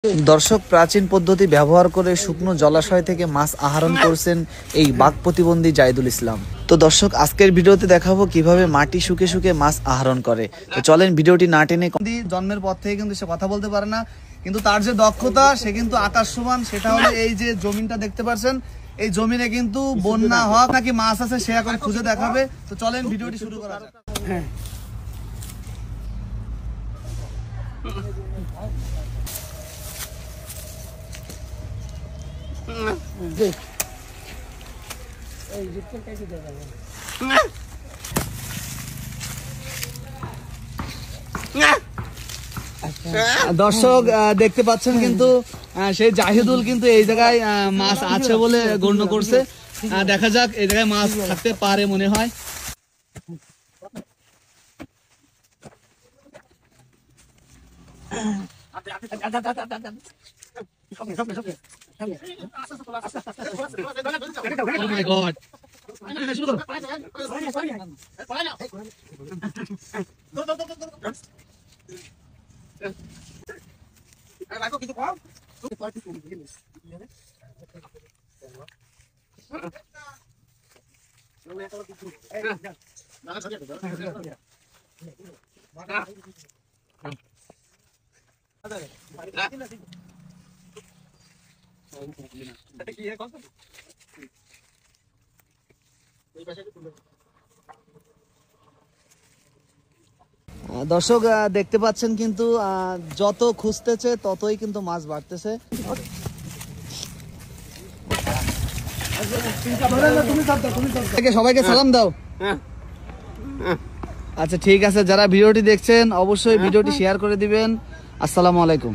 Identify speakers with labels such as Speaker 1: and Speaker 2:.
Speaker 1: দর্শক প্রাচীন পদ্ধতি ব্যবহার করে শুকনো জলাশয় থেকে মাছ আহরণ করছেন এই বাক প্রতিবন্ধী জাহিদুল ইসলাম। তো দর্শক আজকের ভিডিওতে দেখাবো কিভাবে মাটি শুকে শুকে মাছ আহরণ করে। তো চলেন ভিডিওটি না টেনে। জন্মের পর থেকে কিন্তু সে কথা বলতে পারে না, কিন্তু তার যে দক্ষতা সে কিন্তু আকাশ সমান। সেটা হলো এই যে জমিনটা দেখতে পাচ্ছেন, এই জমিনে কিন্তু বন্যা হওয়া নাকি মাছ আছে সে এখন খুঁজে দেখাবে। তো চলেন ভিডিওটি শুরু করা যাক। দর্শক দেখতে পাচ্ছেন কিন্তু সেই জাহিদুল কিন্তু এই জায়গায় মাছ আছে বলে গণ্য করছে। দেখা যাক এই জায়গায় মাছ থাকতে পারে মনে হয়। Oh my God. দর্শক দেখতে পাচ্ছেন কিন্তু যত খুঁজতেছে ততই কিন্তু মাছ বাড়তেছে। সবাইকে সালাম দাও। আচ্ছা ঠিক আছে, যারা ভিডিওটি দেখছেন অবশ্যই ভিডিওটি শেয়ার করে দিবেন। আসসালামু আলাইকুম।